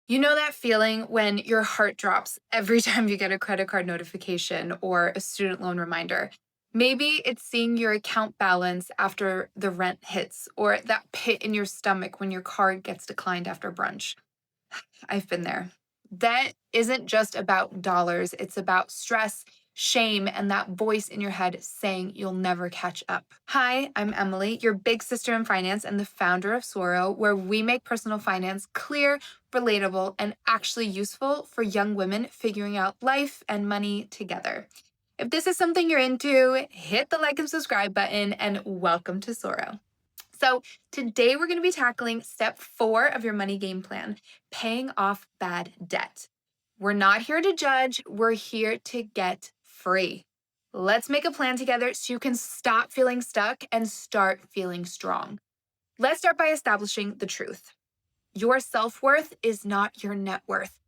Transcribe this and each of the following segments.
You know that feeling when your heart drops every time you get a credit card notification or a student loan reminder? Maybe it's seeing your account balance after the rent hits, or that pit in your stomach when your card gets declined after brunch. I've been there. Debt isn't just about dollars, it's about stress, shame, and that voice in your head saying you'll never catch up. Hi, I'm Emily, your big sister in finance and the founder of Soro, where we make personal finance clear, relatable, and actually useful for young women figuring out life and money together. If this is something you're into, hit the like and subscribe button, and welcome to Soro. So, today we're going to be tackling step 4 of your money game plan, paying off bad debt. We're not here to judge, we're here to get free. Let's make a plan together so you can stop feeling stuck and start feeling strong. Let's start by establishing the truth. Your self-worth is not your net worth.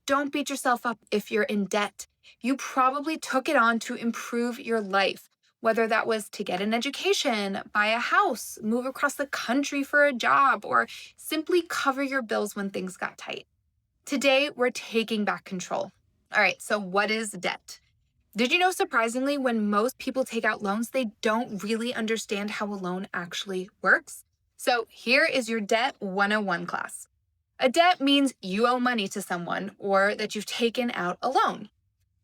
Don't beat yourself up if you're in debt. You probably took it on to improve your life, whether that was to get an education, buy a house, move across the country for a job, or simply cover your bills when things got tight. Today, we're taking back control. All right, so what is debt? Did you know, surprisingly, when most people take out loans, they don't really understand how a loan actually works? So here is your Debt 101 class. A debt means you owe money to someone or that you've taken out a loan.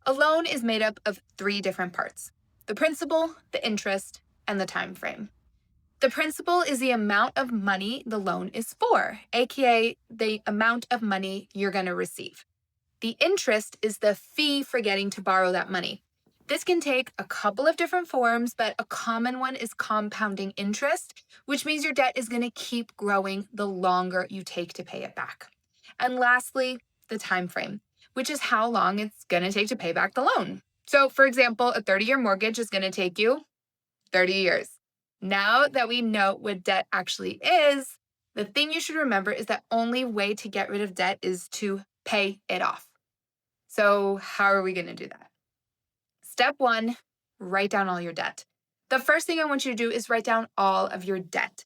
A loan is made up of 3 different parts: the principal, the interest, and the time frame. The principal is the amount of money the loan is for, aka the amount of money you're going to receive. The interest is the fee for getting to borrow that money. This can take a couple of different forms, but a common one is compounding interest, which means your debt is going to keep growing the longer you take to pay it back. And lastly, the time frame, which is how long it's going to take to pay back the loan. So, for example, a 30-year mortgage is going to take you 30 years. Now that we know what debt actually is, the thing you should remember is that only way to get rid of debt is to pay it off. So, how are we going to do that? Step 1, write down all your debt. The first thing I want you to do is write down all of your debt.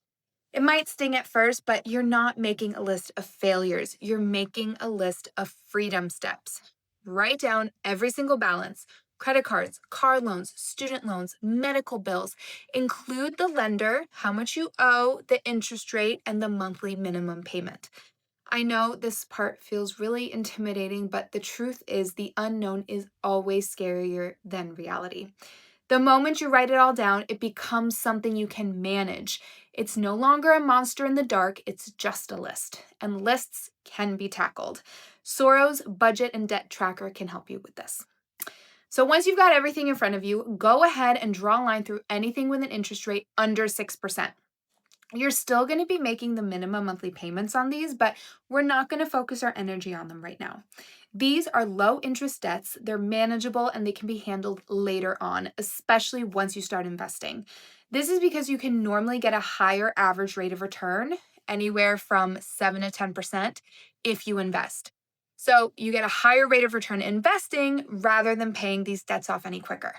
It might sting at first, but you're not making a list of failures. You're making a list of freedom steps. Write down every single balance: credit cards, car loans, student loans, medical bills. Include the lender, how much you owe, the interest rate, and the monthly minimum payment. I know this part feels really intimidating, but the truth is the unknown is always scarier than reality. The moment you write it all down, it becomes something you can manage. It's no longer a monster in the dark, it's just a list. And lists can be tackled. Soro's budget and debt tracker can help you with this. So once you've got everything in front of you, go ahead and draw a line through anything with an interest rate under 6%. You're still going to be making the minimum monthly payments on these, but we're not going to focus our energy on them right now. These are low interest debts, they're manageable, and they can be handled later on, especially once you start investing. This is because you can normally get a higher average rate of return, anywhere from 7 to 10%, if you invest. So you get a higher rate of return investing rather than paying these debts off any quicker.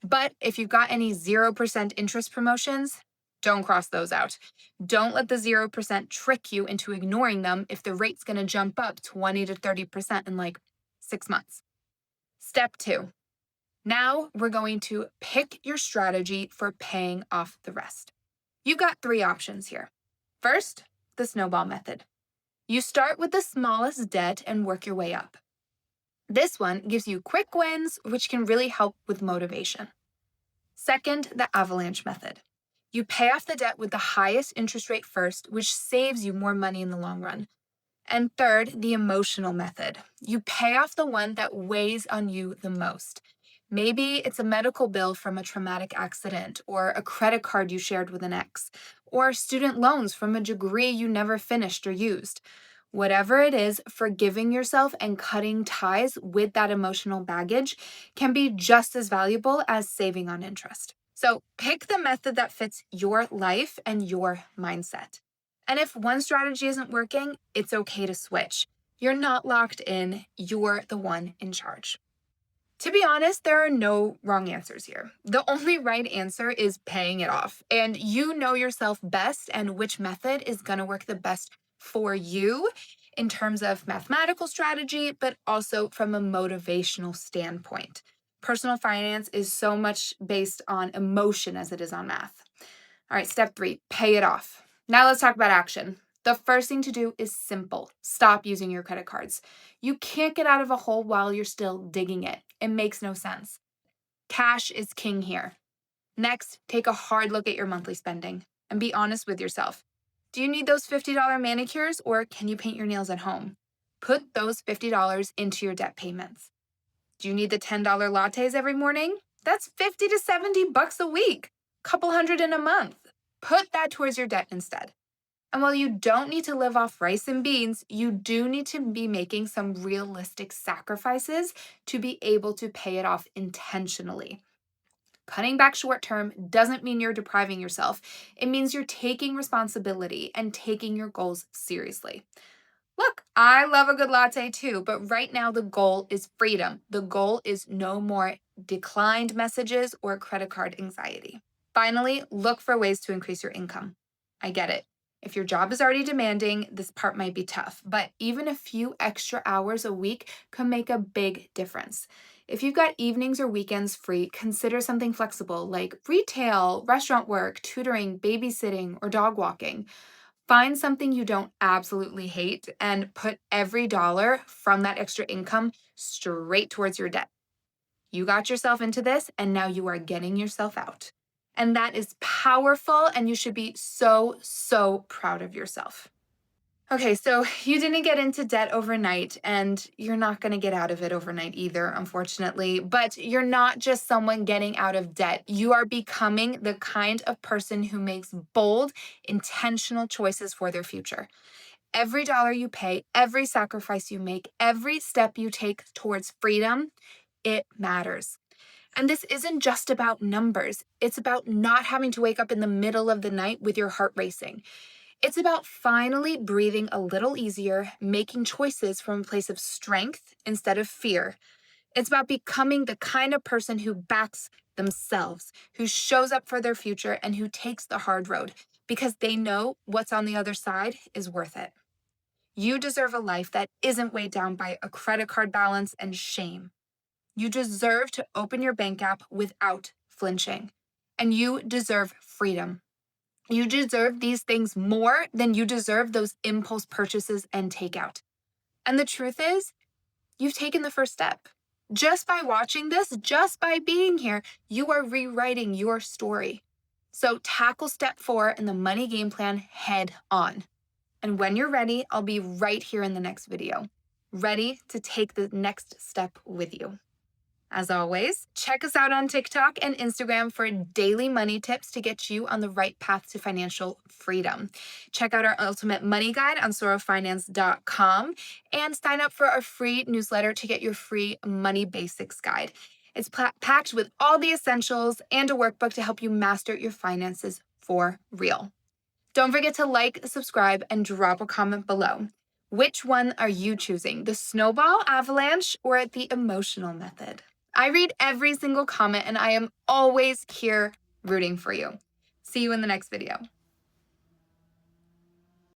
But if you've got any 0% interest promotions, don't cross those out. Don't let the 0% trick you into ignoring them if the rate's going to jump up 20 to 30% in like 6 months. Step 2. Now we're going to pick your strategy for paying off the rest. You've got 3 options here. First, the snowball method. You start with the smallest debt and work your way up. This one gives you quick wins, which can really help with motivation. Second, the avalanche method. You pay off the debt with the highest interest rate first, which saves you more money in the long run. And third, the emotional method. You pay off the one that weighs on you the most. Maybe it's a medical bill from a traumatic accident, or a credit card you shared with an ex, or student loans from a degree you never finished or used. Whatever it is, forgiving yourself and cutting ties with that emotional baggage can be just as valuable as saving on interest. So pick the method that fits your life and your mindset. And if one strategy isn't working, it's okay to switch. You're not locked in, you're the one in charge. To be honest, there are no wrong answers here. The only right answer is paying it off. And you know yourself best and which method is going to work the best for you. in terms of mathematical strategy, but also from a motivational standpoint. Personal finance is so much based on emotion as it is on math. All right, step 3, pay it off. Now let's talk about action. The first thing to do is simple. Stop using your credit cards. You can't get out of a hole while you're still digging it. It makes no sense. Cash is king here. Next, take a hard look at your monthly spending and be honest with yourself. Do you need those $50 manicures or can you paint your nails at home? Put those $50 into your debt payments. Do you need the $10 lattes every morning? That's $50 to $70 a week, couple hundred in a month. Put that towards your debt instead. And while you don't need to live off rice and beans, you do need to be making some realistic sacrifices to be able to pay it off intentionally. Cutting back short term doesn't mean you're depriving yourself. It means you're taking responsibility and taking your goals seriously. Look, I love a good latte too, but right now the goal is freedom. The goal is no more declined messages or credit card anxiety. Finally, look for ways to increase your income. I get it. If your job is already demanding, this part might be tough, but even a few extra hours a week can make a big difference. If you've got evenings or weekends free, consider something flexible like retail, restaurant work, tutoring, babysitting, or dog walking. Find something you don't absolutely hate and put every dollar from that extra income straight towards your debt. You got yourself into this, and now you are getting yourself out. And that is powerful, and you should be so, so proud of yourself. Okay, so you didn't get into debt overnight, and you're not going to get out of it overnight either, unfortunately. But you're not just someone getting out of debt. You are becoming the kind of person who makes bold, intentional choices for their future. Every dollar you pay, every sacrifice you make, every step you take towards freedom, it matters. And this isn't just about numbers. It's about not having to wake up in the middle of the night with your heart racing. It's about finally breathing a little easier, making choices from a place of strength instead of fear. It's about becoming the kind of person who backs themselves, who shows up for their future, and who takes the hard road because they know what's on the other side is worth it. You deserve a life that isn't weighed down by a credit card balance and shame. You deserve to open your bank app without flinching. And you deserve freedom. You deserve these things more than you deserve those impulse purchases and takeout. And the truth is, you've taken the first step. Just by watching this, just by being here, you are rewriting your story. So tackle step 4 in the money game plan head on. And when you're ready, I'll be right here in the next video, ready to take the next step with you. As always, check us out on TikTok and Instagram for daily money tips to get you on the right path to financial freedom. Check out our ultimate money guide on sorofinance.com and sign up for our free newsletter to get your free money basics guide. It's packed with all the essentials and a workbook to help you master your finances for real. Don't forget to like, subscribe, and drop a comment below. Which one are you choosing, the snowball, avalanche, or the emotional method? I read every single comment, and I am always here rooting for you. See you in the next video.